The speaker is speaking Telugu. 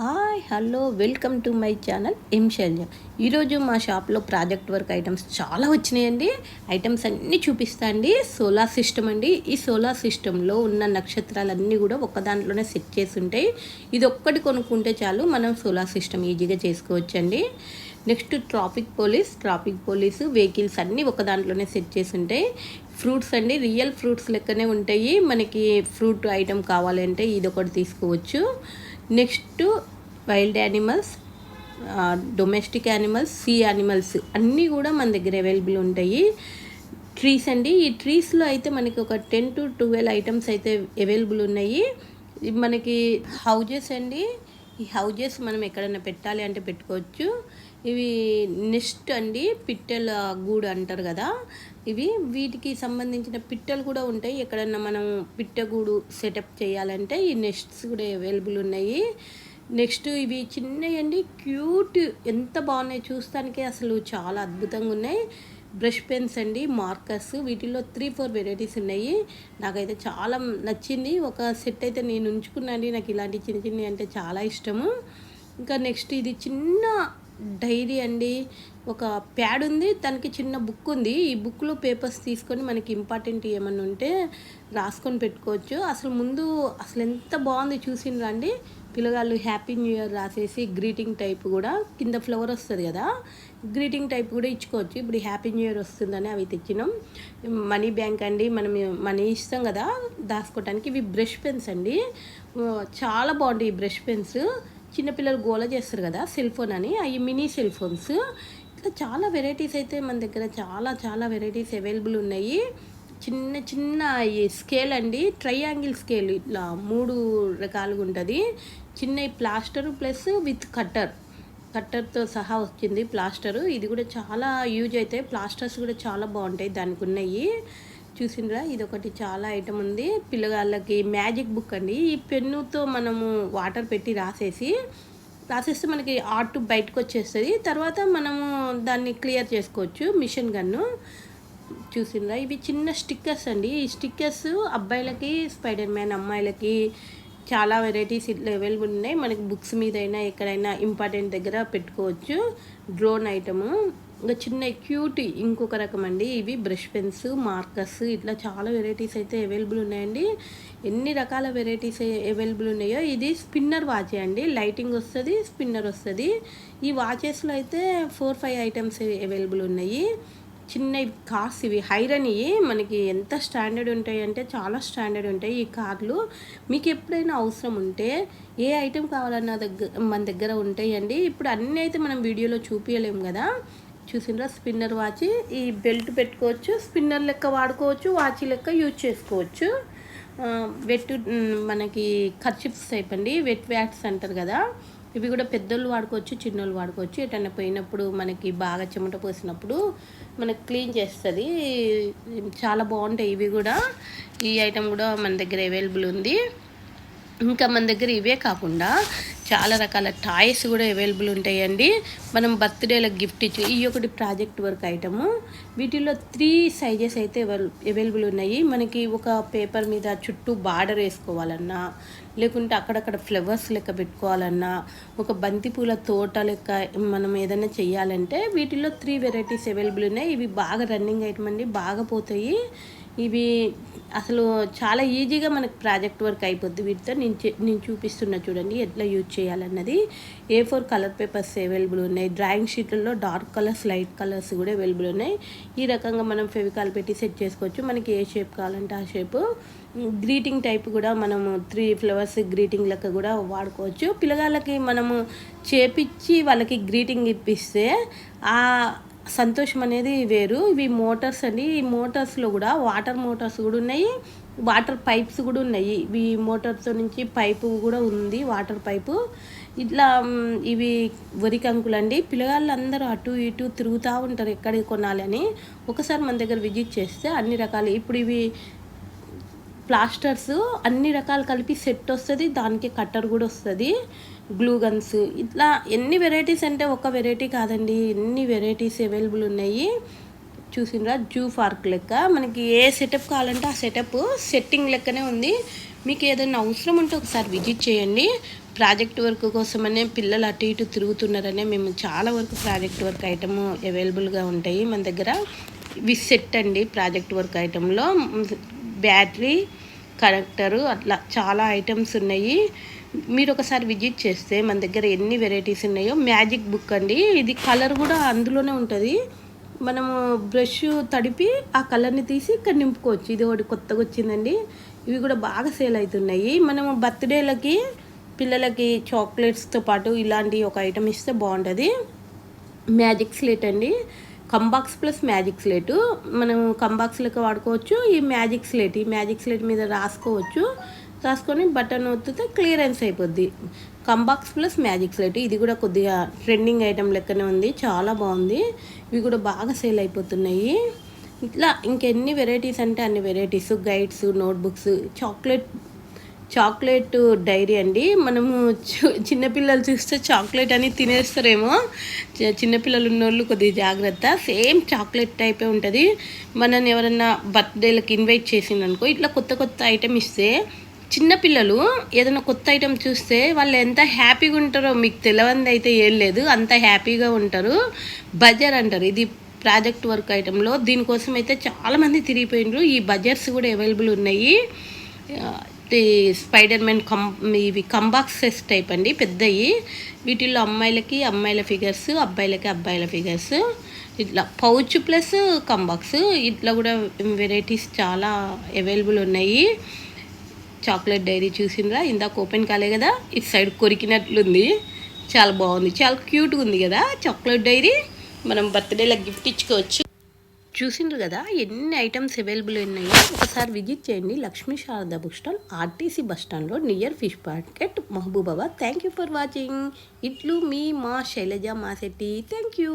Hi hello welcome to my channel M Shailaja. ఈరోజు మా షాప్లో ప్రాజెక్ట్ వర్క్ ఐటమ్స్ చాలా వచ్చినాయండి. ఐటమ్స్ అన్నీ చూపిస్తా అండి. సోలార్ సిస్టమ్ అండి. ఈ సోలార్ సిస్టంలో ఉన్న నక్షత్రాలన్నీ కూడా ఒక్క దాంట్లోనే సెట్ చేసి ఉంటాయి. ఇది ఒక్కటి కొనుక్కుంటే చాలు మనం సోలార్ సిస్టమ్ ఈజీగా చేసుకోవచ్చండి. నెక్స్ట్ ట్రాఫిక్ పోలీసు వెహికల్స్ అన్నీ ఒక దాంట్లోనే సెట్ చేసి ఉంటాయి. ఫ్రూట్స్ అండి, రియల్ ఫ్రూట్స్ లెక్కనే ఉంటాయి. మనకి ఫ్రూట్ ఐటమ్ కావాలంటే ఇది ఒకటి తీసుకోవచ్చు. Next wild animals, domestic animals, see animals అన్నీ కూడా మన దగ్గర అవైలబుల్ ఉంటాయి. ట్రీస్ అండి, ఈ ట్రీస్లో అయితే మనకి ఒక 10 to 12 ఐటమ్స్ అయితే అవైలబుల్ ఉన్నాయి. మనకి హౌజెస్ అండి, ఈ హౌజెస్ మనం ఎక్కడైనా పెట్టాలి అంటే పెట్టుకోవచ్చు. ఇవి నెస్ట్ అండి, పిట్టల గూడు అంటారు కదా, వీటికి సంబంధించిన పిట్టలు కూడా ఉంటాయి. ఎక్కడన్నా మనం పిట్టగూడు సెటప్ చేయాలంటే ఈ నెస్ట్స్ కూడా అవైలబుల్ ఉన్నాయి. నెక్స్ట్ ఇవి చిన్నవి అండి, క్యూట్, ఎంత బాగున్నాయి చూస్తానికి, అసలు చాలా అద్భుతంగా ఉన్నాయి. బ్రష్ పెన్స్ అండి, మార్కర్స్, వీటిల్లో 3-4 వెరైటీస్ ఉన్నాయి. నాకైతే చాలా నచ్చింది. ఒక సెట్ అయితే నేను ఉంచుకున్నాను. నాకు ఇలాంటి చిన్న చిన్నవి అంటే చాలా ఇష్టము. ఇంకా నెక్స్ట్ ఇది చిన్న డైరీ అండి, ఒక ప్యాడ్ ఉంది, దానికి చిన్న బుక్ ఉంది. ఈ బుక్లో పేపర్స్ తీసుకొని మనకి ఇంపార్టెంట్ ఏమన్నా ఉంటే రాసుకొని పెట్టుకోవచ్చు. అసలు ఎంత బాగుంది చూసిండ్రా అండి. పిల్లగాళ్ళు హ్యాపీ న్యూ ఇయర్ రాసేసి గ్రీటింగ్ టైప్ కూడా కింద ఫ్లవర్ వస్తుంది కదా, గ్రీటింగ్ టైప్ కూడా ఇచ్చుకోవచ్చు. ఇప్పుడు హ్యాపీ న్యూ ఇయర్ వస్తుందని అవి తెచ్చినాం. మనీ బ్యాంక్ అండి, మనం మనీ ఇస్తాం కదా దాచుకోవటానికి. ఇవి బ్రష్ పెన్స్ అండి, చాలా బాగుంటాయి ఈ బ్రష్ పెన్స్. చిన్నపిల్లలు గోల చేస్తారు కదా సెల్ ఫోన్ అని, అవి మినీ సెల్ ఫోన్స్. ఇట్లా చాలా వెరైటీస్ అయితే మన దగ్గర చాలా వెరైటీస్ అవైలబుల్ ఉన్నాయి. చిన్న చిన్న ఈ స్కేల్ అండి, ట్రయాంగిల్ స్కేల్, ఇట్లా 3 రకాలుగా ఉంటుంది. చిన్న ప్లాస్టర్ ప్లస్ విత్ కట్టర్తో సహా వచ్చింది ప్లాస్టరు. ఇది కూడా చాలా యూజ్ అవుతాయి. ప్లాస్టర్స్ కూడా చాలా బాగుంటాయి దానికి ఉన్నాయి. చూసిండ్రా, ఇది ఒకటి చాలా ఐటమ్ ఉంది. పిల్లగాళ్ళకి మ్యాజిక్ బుక్ అండి, ఈ పెన్నుతో మనము వాటర్ పెట్టి రాసేస్తే మనకి ఆర్ట్ బయటకు వచ్చేస్తుంది. తర్వాత మనము దాన్ని క్లియర్ చేసుకోవచ్చు, మిషన్ గన్ను. చూసిండ్రా, ఇవి చిన్న స్టిక్కర్స్ అండి. ఈ స్టిక్కర్స్ అబ్బాయిలకి స్పైడర్ మ్యాన్, అమ్మాయిలకి చాలా వెరైటీస్ ఇట్లా అవైలబుల్ ఉన్నాయి. మనకి బుక్స్ మీద అయినా ఎక్కడైనా ఇంపార్టెంట్ దగ్గర పెట్టుకోవచ్చు. డ్రోన్ ఐటము, ఇంకా చిన్న క్యూట్ ఇంకొక రకం అండి. ఇవి బ్రష్ పెన్స్, మార్కర్స్, ఇట్లా చాలా వెరైటీస్ అయితే అవైలబుల్ ఉన్నాయండి. ఎన్ని రకాల వెరైటీస్ అవైలబుల్ ఉన్నాయో. ఇది స్పిన్నర్ వాచ్ అండి, లైటింగ్ వస్తుంది, స్పిన్నర్ వస్తుంది. ఈ వాచెస్లో అయితే 4-5 ఐటమ్స్ అవైలబుల్ ఉన్నాయి. చిన్న కార్స్, ఇవి హైరన్, మనకి ఎంత స్టాండర్డ్ ఉంటాయి అంటే చాలా స్టాండర్డ్ ఉంటాయి ఈ కార్లు. మీకు ఎప్పుడైనా అవసరం ఉంటే ఏ ఐటెం కావాలన్నా మన దగ్గర ఉంటాయండి. ఇప్పుడు అన్నీ అయితే మనం వీడియోలో చూపించలేము కదా. చూసిండ్రా, స్పిన్నర్ వాచ్, ఈ బెల్ట్ పెట్టుకోవచ్చు, స్పిన్నర్ లెక్క వాడుకోవచ్చు, వాచ్ లెక్క యూజ్ చేసుకోవచ్చు. మనకి కర్చిప్స్ టైప్ అండి, వెట్ వ్యాట్స్ అంటారు కదా, ఇవి కూడా పెద్దోళ్ళు వాడుకోవచ్చు, చిన్నోళ్ళు వాడుకోవచ్చు. ఎటన్నా పోయినప్పుడు మనకి బాగా చెమట పోసినప్పుడు మనకు క్లీన్ చేస్తుంది. చాలా బాగుంటాయి ఇవి కూడా. ఈ ఐటెం కూడా మన దగ్గర అవైలబుల్ ఉంది. ఇంకా మన దగ్గర ఇవే కాకుండా చాలా రకాల టాయ్స్ కూడా అవైలబుల్ ఉంటాయండి. మనం బర్త్డేలకు గిఫ్ట్ ఇచ్చి, ఈ ఒకటి ప్రాజెక్ట్ వర్క్ ఐటము. వీటిల్లో 3 సైజెస్ అయితే అవైలబుల్ ఉన్నాయి. మనకి ఒక పేపర్ మీద చుట్టూ బార్డర్ వేసుకోవాలన్నా, లేకుంటే అక్కడక్కడ ఫ్లవర్స్ లెక్క పెట్టుకోవాలన్నా, ఒక బంతిపూల తోట లెక్క మనం ఏదైనా చెయ్యాలంటే వీటిల్లో 3 వెరైటీస్ అవైలబుల్ ఉన్నాయి. ఇవి బాగా రన్నింగ్ ఐటమ్ అండి, బాగా పోతాయి. ఇవి అసలు చాలా ఈజీగా మనకు ప్రాజెక్ట్ వర్క్ అయిపోద్ది వీటితో. నేను చూపిస్తున్నా చూడండి ఎట్లా యూజ్ చేయాలన్నది. A4 కలర్ పేపర్స్ అవైలబుల్ ఉన్నాయి. డ్రాయింగ్ షీట్లలో డార్క్ కలర్స్, లైట్ కలర్స్ కూడా అవైలబుల్ ఉన్నాయి. ఈ రకంగా మనం ఫెవికాల్ పెట్టి సెట్ చేసుకోవచ్చు. మనకి ఏ షేప్ కావాలంటే ఆ షేపు. గ్రీటింగ్ టైప్ కూడా మనము 3 ఫ్లవర్స్ గ్రీటింగ్ లెక్క కూడా వాడుకోవచ్చు. పిల్లగాళ్ళకి మనము చేపించి వాళ్ళకి గ్రీటింగ్ ఇప్పిస్తే ఆ సంతోషం అనేది వేరు. ఇవి మోటార్స్ అండి, ఈ మోటార్స్లో కూడా వాటర్ మోటార్స్ కూడా ఉన్నాయి, వాటర్ పైప్స్ కూడా ఉన్నాయి. ఇవి మోటార్తో నుంచి పైపు కూడా ఉంది, వాటర్ పైపు. ఇట్లా ఇవి వరి కంకులు అండి. పిల్లగాళ్ళందరూ అటు ఇటు తిరుగుతూ ఉంటారు ఎక్కడికి కొనాలని. ఒకసారి మన దగ్గర విజిట్ చేస్తే అన్ని రకాలు, ఇప్పుడు ఇవి ప్లాస్టర్స్ అన్ని రకాలు కలిపి సెట్ వస్తుంది. దానికి కట్టర్ కూడా వస్తుంది, గ్లూ గన్స్, ఇట్లా ఎన్ని వెరైటీస్ అంటే ఒక వెరైటీ కాదండి, ఎన్ని వెరైటీస్ అవైలబుల్ ఉన్నాయి. చూసిండ్రా, జూ పార్క్ లెక్క మనకి ఏ సెటప్ కావాలంటే ఆ సెటప్ సెట్టింగ్ లెక్కనే ఉంది. మీకు ఏదైనా అవసరం ఉంటే ఒకసారి విజిట్ చేయండి. ప్రాజెక్ట్ వర్క్ కోసమనే పిల్లలు అటు ఇటు తిరుగుతున్నారనే మేము చాలా వరకు ప్రాజెక్ట్ వర్క్ ఐటమ్ అవైలబుల్గా ఉంటాయి మన దగ్గర. ఇవి సెట్ అండి. ప్రాజెక్ట్ వర్క్ ఐటెంలో బ్యాటరీ, కనెక్టరు, అట్లా చాలా ఐటమ్స్ ఉన్నాయి. మీరు ఒకసారి విజిట్ చేస్తే మన దగ్గర ఎన్ని వెరైటీస్ ఉన్నాయో. మ్యాజిక్ బుక్ అండి, ఇది కలర్ కూడా అందులోనే ఉంటుంది. మనము బ్రష్ తడిపి ఆ కలర్ని తీసి ఇక్కడ నింపుకోవచ్చు. ఇది ఒకటి కొత్తగా వచ్చిందండి. ఇవి కూడా బాగా సేల్ అవుతున్నాయి. మనము బర్త్డేలకి పిల్లలకి చాక్లెట్స్తో పాటు ఇలాంటి ఒక ఐటమ్ ఇస్తే బాగుంటుంది. మ్యాజిక్ స్లేట్ అండి, కంబాక్స్ ప్లస్ మ్యాజిక్ స్లేటు. మనం కంబాక్స్ లెక్క వాడుకోవచ్చు. ఈ మ్యాజిక్ స్లేట్ మీద రాసుకొని బటన్ ఒత్తితే క్లియరెన్స్ అయిపోద్ది. కంబాక్స్ ప్లస్ మ్యాజిక్ స్లేట్, ఇది కూడా కొద్దిగా ట్రెండింగ్ ఐటమ్ లెక్కనే ఉంది, చాలా బాగుంది. ఇవి కూడా బాగా సేల్ అయిపోతున్నాయి. ఇట్లా ఇంకెన్ని వెరైటీస్ అంటే అన్ని varieties. Guides, notebooks, chocolate diary అండి. మనము చిన్నపిల్లలు చూస్తే చాక్లెట్ అని తినేస్తారేమో. చిన్నపిల్లలు ఉన్నోళ్ళు కొద్దిగా జాగ్రత్త. సేమ్ చాక్లెట్ టైపే ఉంటుంది. మనని ఎవరన్నా బర్త్డేలకు ఇన్వైట్ చేసిందనుకో, ఇట్లా కొత్త ఐటెం ఇస్తే చిన్నపిల్లలు ఏదైనా కొత్త ఐటెం చూస్తే వాళ్ళు ఎంత హ్యాపీగా ఉంటారో మీకు తెలియంది అయితే ఏం లేదు, అంత హ్యాపీగా ఉంటారు. బజర్ అంటారు ఇది ప్రాజెక్ట్ వర్క్ ఐటెంలో. దీనికోసం అయితే చాలామంది తిరిగిపోయినారు. ఈ బజర్స్ కూడా అవైలబుల్ ఉన్నాయి. స్పైడర్ మ్యాన్ ఇవి కంబాక్సెస్ టైప్ అండి, పెద్దవి. వీటిల్లో అమ్మాయిల ఫిగర్స్, అబ్బాయిల ఫిగర్స్. ఇట్లా పౌచ్ ప్లస్ కంబాక్స్, ఇట్లా కూడా వెరైటీస్ చాలా అవైలబుల్ ఉన్నాయి. చాక్లెట్ డైరీ చూసిండ్రా, ఇందాక ఓపెన్ కాలే కదా, ఇటు సైడ్ కొరికినట్లుంది. చాలా బాగుంది, చాలా క్యూట్గా ఉంది కదా చాక్లెట్ డైరీ. మనం బర్త్డేలో గిఫ్ట్ ఇచ్చుకోవచ్చు. చూసిండ్రు కదా ఎన్ని ఐటమ్స్ అవైలబుల్ ఉన్నాయో. ఒకసారి విజిట్ చేయండి. Lakshmi Sharada book stall, RTC bus స్టాండ్లో, near fish market, Mahabubabad. Thank you for watching. ఇట్లు మీ మా శైలజ మాసెట్టి. Thank you.